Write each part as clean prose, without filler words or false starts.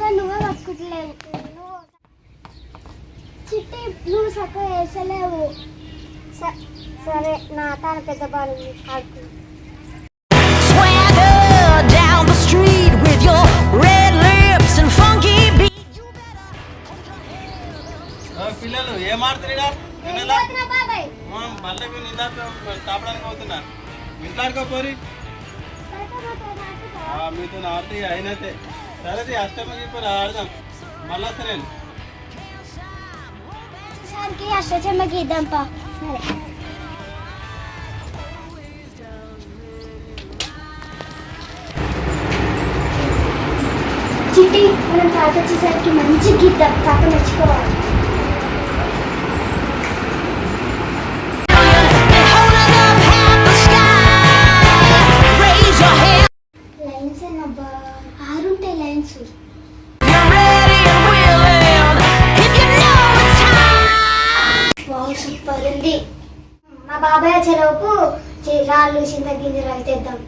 కానీ నువ్వే పట్టుకుంటలేవు. చిట్టి నువ్వు చక్కగా వేసలేవు. సరే నా తాను పెద్ద బాలు ఆడుతుంది. పిల్లలు ఏం ఆడుతున్నా మళ్ళీ తాపడానికి అవుతున్నా ఇంట్లాడుకోపోరి మీతో ఆడితే అయినట్టే. సరే అష్టమకి ఇప్పుడు ఆడదాం మళ్ళా. సరే అష్టచమ్మకి ఇద్దాంపా. సరే చిట్టి మనం తాత వచ్చేసరికి మంచి గీద్దాం. తాత మెచ్చుకోవాలి. లైన్స్ అబ్బా 6 ఉంటాయి లైన్స్. సూపర్ ఉంది. మా బాబాయ్ చెరువుకు రాళ్ళు చింత గింజలు అవి తెద్దాం.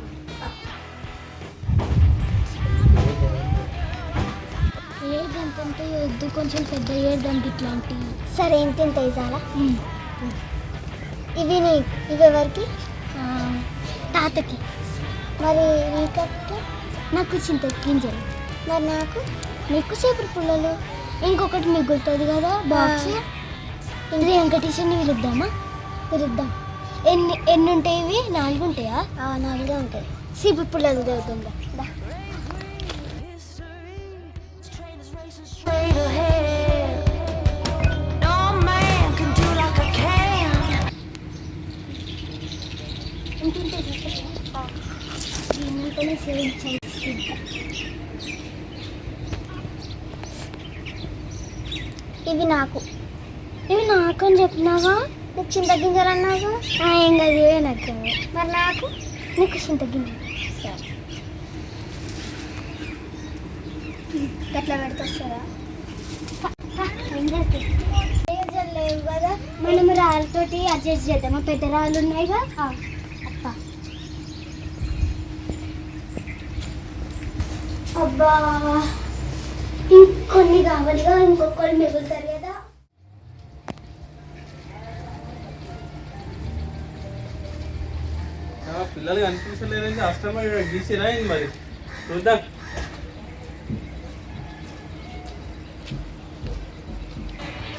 ఏదంటే వద్దు కొంచెం పెద్ద ఏదంటే ఇట్లాంటివి. సరే ఇంత ఇవ్వాలా? ఇవి ఇవి ఎవరికి? తాతకి. మరి నీకు నాకు చింత గింజలు. మరి నాకు నీకు చీపురు పుల్లలు. ఇంకొకటి మిగులుతుంది కదా బాక్స్. ఇది వెంకటేశ్వరిని పిలుద్దామా? పిలుద్దాం. ఎన్ని ఉంటాయి ఇవి? 4 ఉంటాయా? 4 ఉంటాయి. చీపురు పుల్లలు చదువుతుందా? ఇవి నాకు అని చెప్పినావా? నీకు చింత గింజలు అన్నావా? ఏం కాదు ఇవే నాకు. మరి నాకు నీకు చింత గింజలు. సరే గట్లా పెడతారా? లేవు కదా మనం రాళ్ళతోటి అడ్జస్ట్ చేద్దామా? పెద్ద రాళ్ళు ఉన్నాయిగా. అప్ప అబ్బా ఇంకొన్ని కావాలిగా. ఇంకొకళ్ళు మిగులుతారు కదా. పిల్లలు కనిపించలేదంటే అష్టమ గీసిరా మరి చూద్దాం.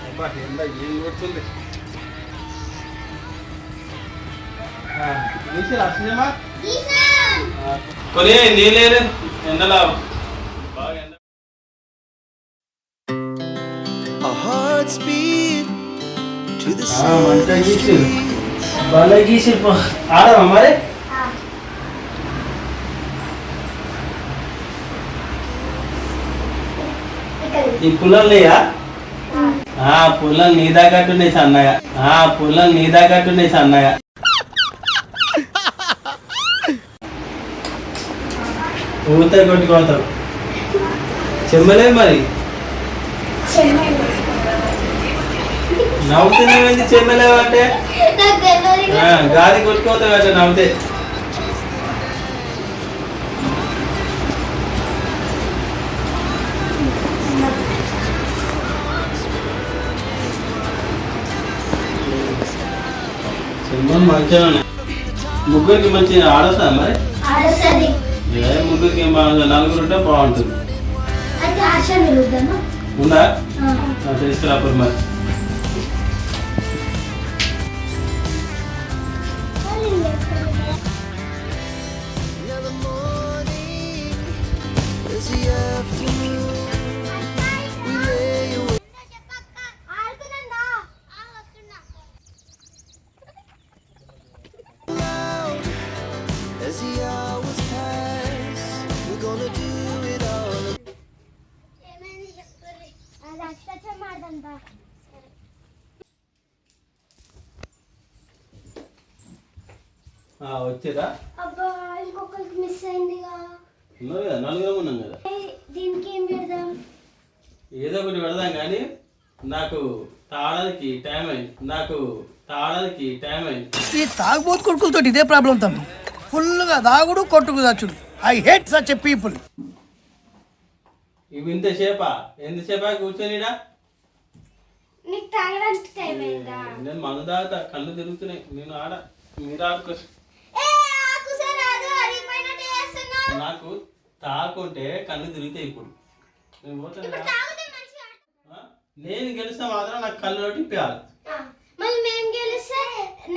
అబ్బా ఎండ ఏం కొడుతుంది. గీసిరా అష్టమా కొని నీళ్ళు ఎండలా బాగా ఎండ. మంచిగా గీసి బాగా గీసి ఆడమా మరి. ఈ పుల్లలుయా? పుల్లలు నీ దగ్గట్టున్నాయి సన్నగా. పుల్లలు నీ దగ్గట్టున్నాయి సన్నగా. ఊత కొట్టుకోతావు చెమ్మలే మరి. నవ్వుతున్నావేంది చెమ్మలేవంటే? గాలి కొట్టుకోతావు అట్లా నవ్వుతే. చెమ్మలు మంచిగా ముగ్గురికి మంచిగా ఆడతా మరి. ముగ్గురికి 4 ఉంటే బాగుంటుంది. ఉందా? తీసుకురాప్పుడు మరి. వచ్చేదా? అబ్బా ఇంకొకరికి మిస్ అయిందిగా. ఉన్నారు కదా 4 ఉన్నాం కదా. దీనికి ఏం పెడదాం? ఏదో ఒకటి పెడదాం కానీ నాకు తాగడానికి టైం అయింది. ఈ తాగుబోతు కొడుకులతో ఇదే ప్రాబ్లం తమ్మి. ఫుల్గా తాగుడు కొట్టుకు చచ్చుడు. I hate such a people. ఇవి ఇంతసేపా ఎంతసేపా కూర్చొనిడా నీకు తాగడానికి టైం అయిందా? నేను మందు తాగుతా, కళ్ళు తిరుగుతున్నాయి. నేను ఆడ మీరు ఆడుకోవచ్చు. నాకు తాకుంటే కళ్ళు తిరుగుతాయి. ఇప్పుడు నేను పోతాను. నేను గెలిస్తే మాత్రం నాకు కళ్ళు తిప్పాలి. మళ్ళీ మేము గెలిస్తే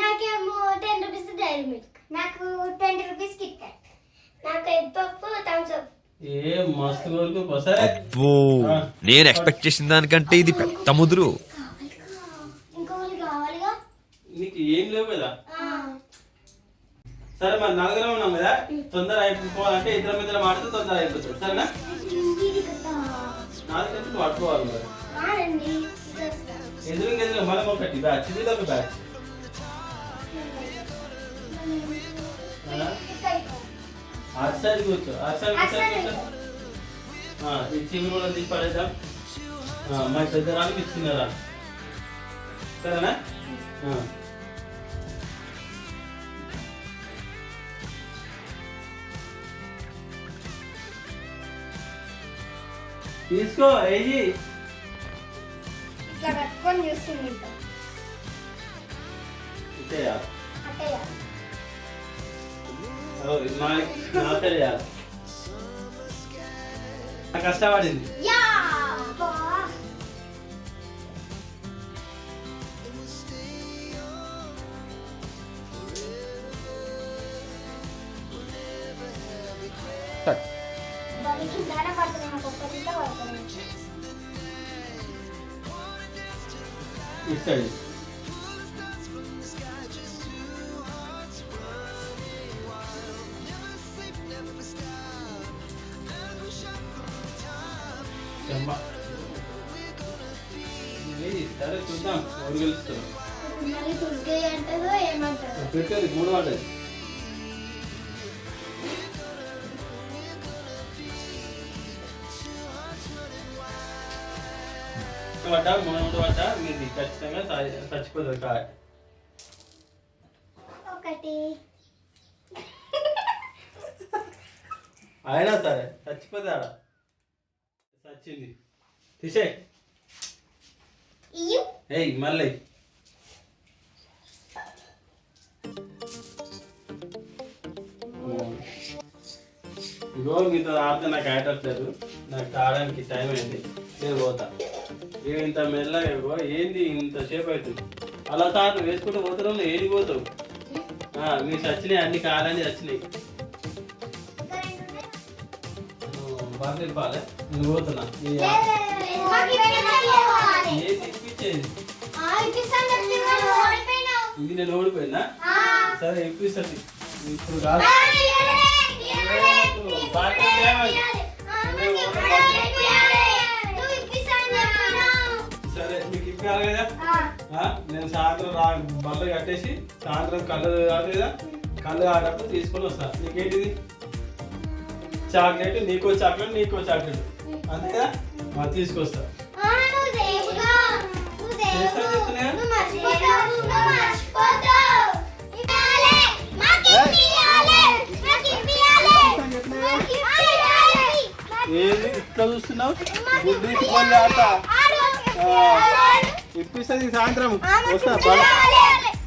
నాకేమో 10 రూపీస్ డైరీ మిల్క్, నాకు 20 రూపీస్ కిట్ క్యాట్, నాకు ఎగ్ పప్పు థమ్స్ అప్. ఏ మస్తు కోరుకో సరే. అబ్బో నేను ఎక్స్పెక్ట్ చేసిన దానికంటే ఇది పెద్ద ముదురు. ఇంకోళ్ళు కావాలిగా. నీకు ఏం లేవు కదా. సరే మరి నలుగురం ఉన్నాం కదా, తొందర అయిపోవాలంటే ఇద్దరు మాడితే తొందర అయిపోతుంది. సరేనా? నాలుగు ఎందుకు పట్టుకోవాలి మరి. ఎదురు మనం ఒకటి బ్యాచ్, ఇది ఒక బ్యాచ్. అటు సైడ్ కూర్చో, అటు సైడ్ కూర్చో. ఈ చిగురు కూడా తీసి పడేద్దాం. మా పెద్దరానికి ఇచ్చినారా? సరేనా? తీసుకో ఏజీ. ఇట్లా కట్టుకొని చూస్తుంది ఇచ్చేయా అట్టయ్య. కష్టపడింది. ఇస్తాడు. సరే చూద్దాం ఎవరు గెలుస్తారు. పెట్టేది 3 పడ్డది. పడ్డా 3 పడ్డా మీది ఖచ్చితంగా చచ్చిపోతుంది. కాయ ఒకటి అయినా సరే చచ్చిపోతే ఆడ చచ్చింది. తీసే ఏయ్ మళ్ళీ ఇగో మీతో ఆడితే నాకు ఆడట్లేదు. నాకు తాగడానికి టైం అయింది. నేను పోతా. ఇక ఇంత మెల్లగా ఇగో ఏంది ఇంతసేపు అవుతుంది. అలా తాను వేసుకుంటూ పోతున్నావు. ఏది పోతావు? మీ చచ్చినాయి అన్ని కాలని చచ్చినాయి. బాగా తెలిపాలి. నేను పోతున్నా. ఏది ఇప్పించేది? ఇది నేను ఓడిపోయినా? సరే ఇప్పిస్తుంది. ఇప్పుడు కాదు. సరే మీకు ఇప్పాలి కదా. నేను సాయంత్రం బల్ల కట్టేసి సాయంత్రం కళ్ళు కాదు కదా, కళ్ళు ఆడప్పుడు తీసుకొని వస్తాను. నీకేంటిది? చాక్లెట్, నీకో చాక్లెట్, నీకో చాక్లెట్, అంతేగా? తీసుకొస్తా. ఏది ఇట్లా చూస్తున్నావు? గుడ్డి ఆట ఇప్పిస్తుంది సాయంత్రం వస్తా.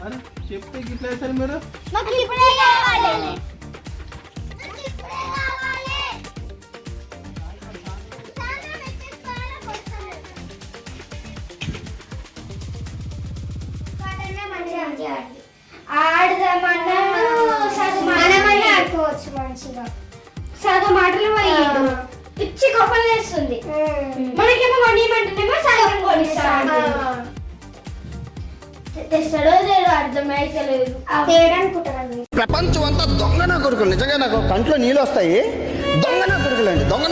అని చెప్తే గిట్లా వేస్తారు మీరు. ఆడదామన్నా మనమన్నా ఆడుకోవచ్చు మంచిగా. సగం ఆటలు పోయిండు పిచ్చి కోపం వేస్తుంది. మనకేమో కొనియమంటేనేమో సగం కొనిస్తాడు. తెస్తాడో లేదో అర్థమైతే లేదు. తేడనుకుంటారు. ప్రపంచం అంతా దొంగ నా కొడుకులు. నిజంగా నాకు కంట్లో నీళ్ళు వస్తాయి. దొంగ నా కొడుకులండి, దొంగ.